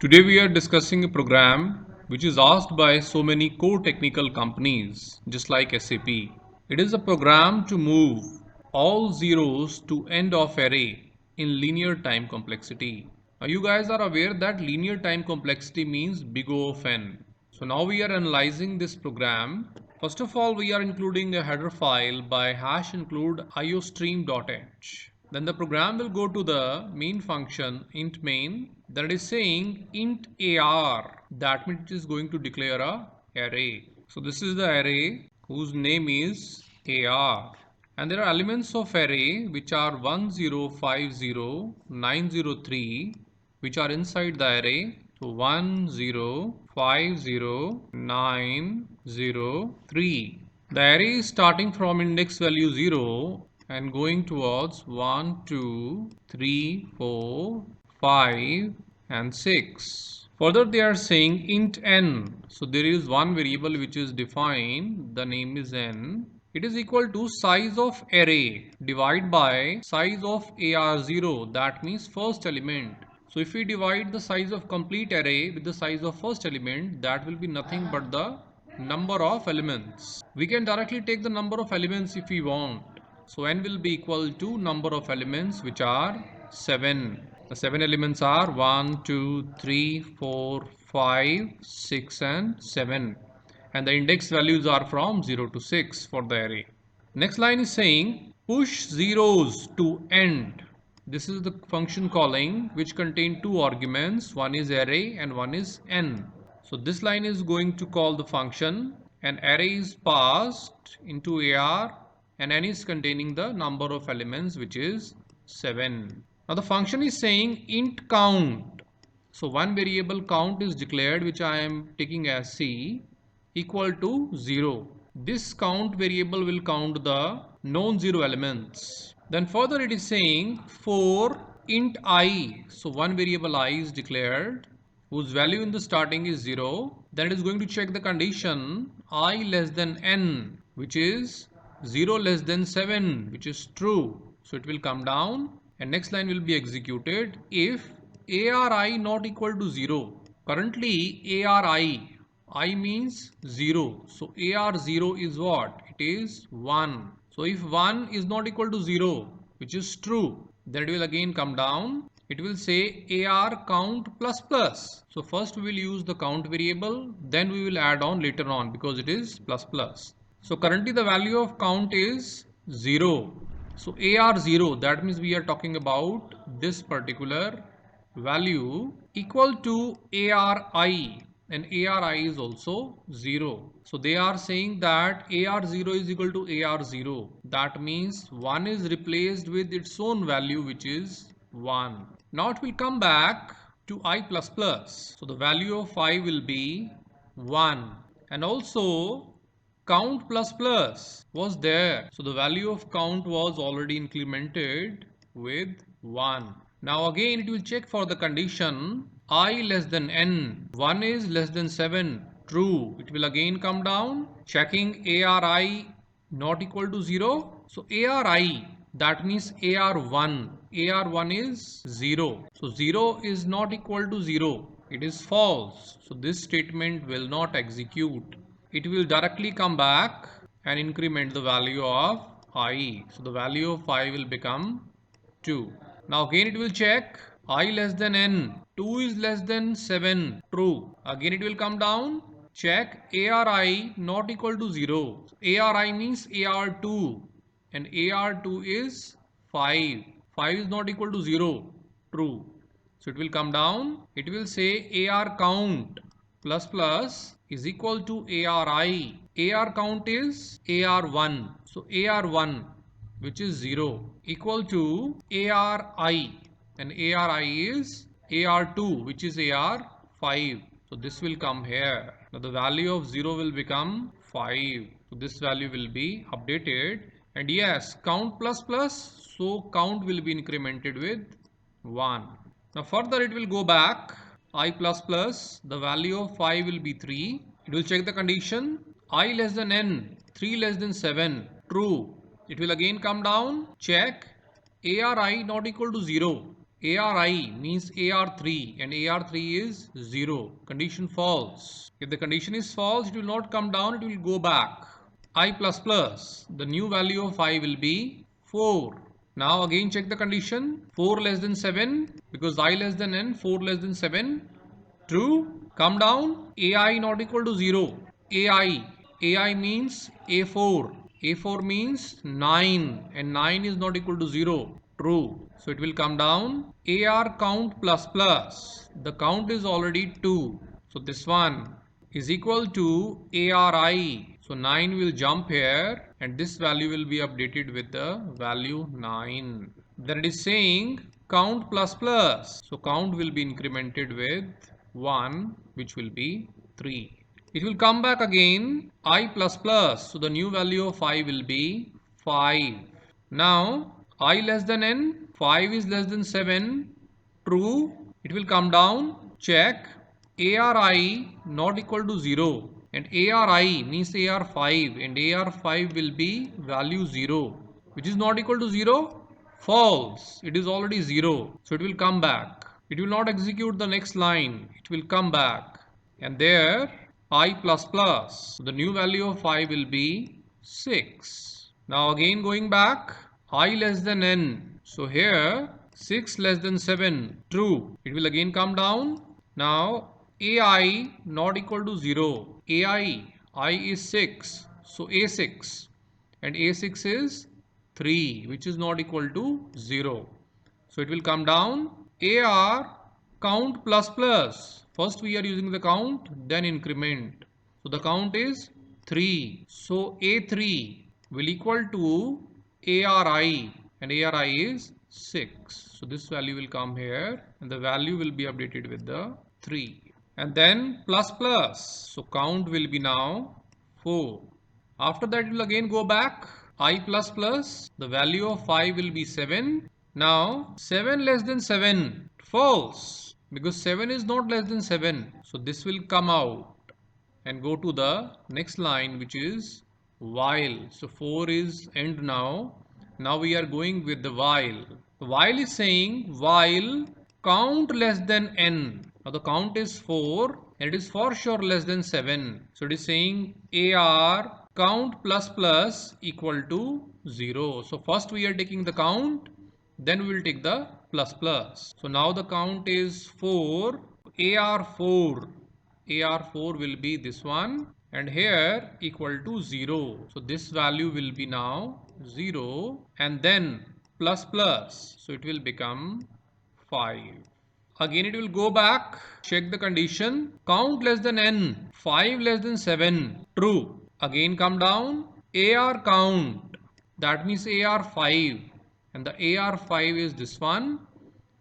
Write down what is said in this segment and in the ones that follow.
Today we are discussing a program which is asked by so many core technical companies just like SAP. It is a program to move all zeros to end of array in linear time complexity. Now you guys are aware that linear time complexity means big O of n. So now we are analyzing this program. First of all, we are including a header file by hash include iostream.h. Then the program will go to the main function int main that is saying int ar. That means it is going to declare a array. So this is the array whose name is ar. And there are elements of array which are 1050903 which are inside the array. So 1050903. The array is starting from index value 0 and going towards 1, 2, 3, 4, 5 and 6. Further they are saying int n. So there is one variable which is defined, the name is n. It is equal to size of array divided by size of AR0, that means first element. So if we divide the size of complete array with the size of first element, that will be nothing but the number of elements. We can directly take the number of elements if we want. So n will be equal to number of elements which are 7. The 7 elements are 1, 2, 3, 4, 5, 6 and 7. And the index values are from 0 to 6 for the array. Next line is saying push zeros to end. This is the function calling which contain two arguments. One is array and one is n. So this line is going to call the function. An array is passed into AR and n is containing the number of elements which is 7. Now the function is saying int count. So one variable count is declared which I am taking as C equal to 0. This count variable will count the non-zero elements. Then further it is saying for int I. So one variable I is declared whose value in the starting is 0. Then it is going to check the condition I less than n, which is 0 less than 7, which is true. So it will come down and next line will be executed if ARI not equal to 0. Currently ARI, I means 0. So AR0 is what? It is 1. So if 1 is not equal to 0, which is true, then it will again come down. It will say AR count plus plus. So first we will use the count variable, then we will add on later on because it is plus plus. So currently the value of count is 0. So AR0, that means we are talking about this particular value equal to ARI, and ARI is also 0. So they are saying that AR0 is equal to AR0. That means 1 is replaced with its own value which is 1. Now it will come back to I++. So the value of I will be 1. And also count plus plus was there. So the value of count was already incremented with 1. Now again it will check for the condition I less than n. 1 is less than 7. True. It will again come down. Checking ARI not equal to 0. So ARI, that means AR1. AR1 is 0. So 0 is not equal to 0. It is false. So this statement will not execute. It will directly come back and increment the value of I. So the value of I will become 2. Now again it will check I less than n. 2 is less than 7. True. Again it will come down. Check ARI not equal to 0. ARI means AR2 and AR2 is 5. 5 is not equal to 0. True. So it will come down. It will say AR count plus plus is equal to ARI. AR count is AR1. So AR1 which is 0 equal to ARI and ARI is AR2 which is AR5. So this will come here. Now the value of 0 will become 5. So this value will be updated and yes, count plus plus, so count will be incremented with 1. Now further it will go back I++, the value of 5 will be 3. It will check the condition I less than n, 3 less than 7, true. It will again come down, check ARI not equal to 0. ARI means AR3 and AR3 is 0. Condition false. If the condition is false, it will not come down, it will go back. I++, the new value of I will be 4. Now again check the condition. 4 less than 7 because I less than n, 4 less than 7. True. Come down. AI not equal to 0. AI means A4. A4 means 9 and 9 is not equal to 0. True. So it will come down. AR count plus plus. The count is already 2. So this one is equal to ARI. So 9 will jump here and this value will be updated with the value 9. Then it is saying count plus plus. So count will be incremented with 1 which will be 3. It will come back again I plus plus. So the new value of I will be 5. Now I less than n, 5 is less than 7. True. It will come down. Check. ARI not equal to 0 and ARI means AR5 and AR5 will be value 0 which is not equal to 0. False. It is already 0. So it will come back. It will not execute the next line. It will come back. And there I plus plus. The new value of I will be 6. Now again going back. I less than n. So here 6 less than 7. True. It will again come down. Now AI not equal to 0. I is 6. So A6. And A6 is 3 which is not equal to 0. So it will come down. AR count plus plus. First we are using the count, then increment. So the count is 3. So A3 will equal to ARI and ARI is 6. So this value will come here and the value will be updated with the 3. And then plus plus. So count will be now 4. After that it will again go back. I plus plus. The value of 5 will be 7. Now 7 less than 7. False. Because 7 is not less than 7. So this will come out and go to the next line which is while. So 4 is end now. Now we are going with the while. The while is saying while count less than n. Now the count is 4 and it is for sure less than 7. So it is saying AR count plus plus equal to 0. So first we are taking the count, then we will take the plus plus. So now the count is 4. AR4 will be this one and here equal to 0. So this value will be now 0 and then plus plus. So it will become 5. Again it will go back. Check the condition. Count less than n. 5 less than 7. True. Again come down. AR count. That means AR5. And the AR5 is this one.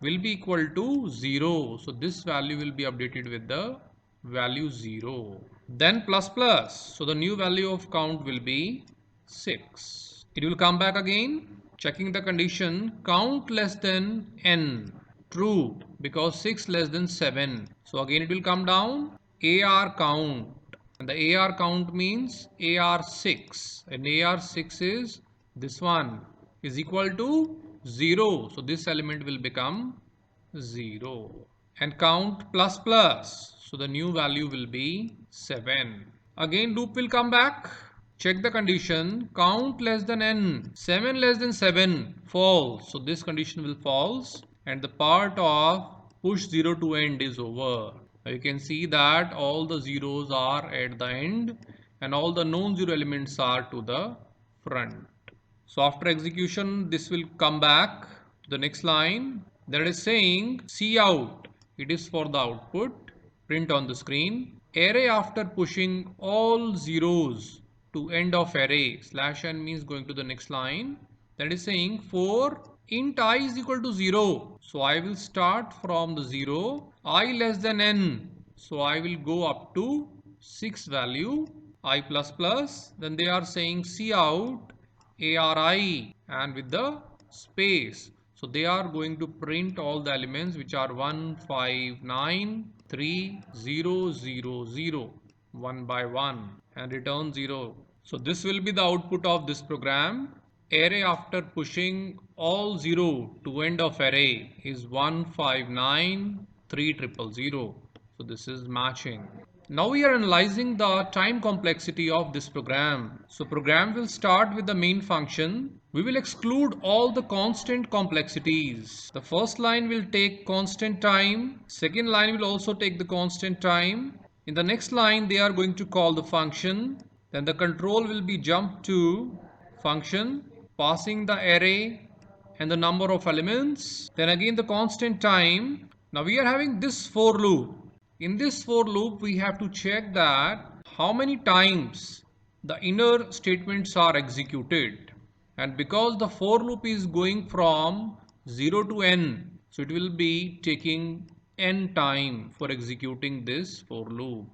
Will be equal to 0. So this value will be updated with the value 0. Then plus plus. So the new value of count will be 6. It will come back again. Checking the condition. Count less than n. True, because 6 less than 7. So again it will come down. AR count. And the AR count means AR6. And AR6 is this one is equal to 0. So this element will become 0. And count plus plus. So the new value will be 7. Again loop will come back. Check the condition. Count less than n. 7 less than 7. False. So this condition will false. And the part of push 0 to end is over. Now you can see that all the zeros are at the end and all the non-zero elements are to the front. So after execution this will come back to the next line. That is saying Cout. It is for the output. Print on the screen. Array after pushing all zeros to end of array. /n means going to the next line. That is saying for int I is equal to 0. So I will start from the 0. I less than n. So I will go up to 6 value. I plus plus. Then they are saying Cout ARI and with the space. So they are going to print all the elements which are 1, 5, 9, 3, 0, 0, 0 one by one and return 0. So this will be the output of this program. array after pushing all 0 to end of array is 1593000. So this is matching. Now we are analyzing the time complexity of this program. So program will start with the main function. We will exclude all the constant complexities. The first line will take constant time. Second line will also take the constant time. In the next line, they are going to call the function. Then the control will be jumped to function, passing the array and the number of elements. Then again the constant time. Now we are having this for loop. In this for loop, we have to check that how many times the inner statements are executed. And because the for loop is going from 0 to n, so it will be taking n time for executing this for loop.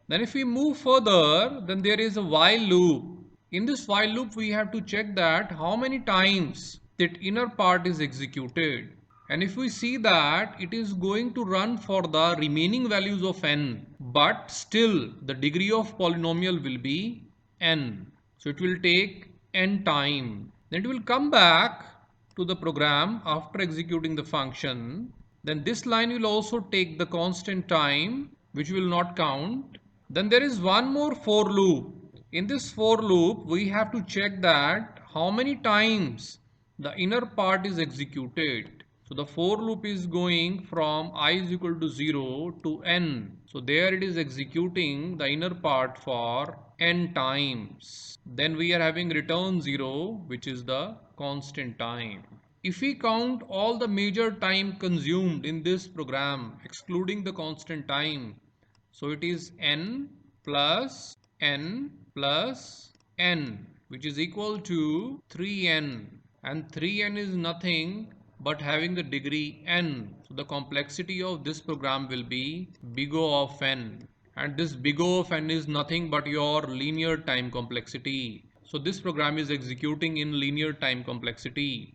Then if we move further, then there is a while loop. In this while loop, we have to check that how many times that inner part is executed. And if we see that it is going to run for the remaining values of n, but still the degree of polynomial will be n. So it will take n time. Then it will come back to the program after executing the function. Then this line will also take the constant time, which will not count. Then there is one more for loop. In this for loop, we have to check that how many times the inner part is executed. So the for loop is going from I is equal to 0 to n. So there it is executing the inner part for n times. Then we are having return 0, which is the constant time. If we count all the major time consumed in this program, excluding the constant time, so it is n plus n plus n, which is equal to 3n. And 3n is nothing but having the degree n. So the complexity of this program will be big O of n. And this big O of n is nothing but your linear time complexity. So this program is executing in linear time complexity.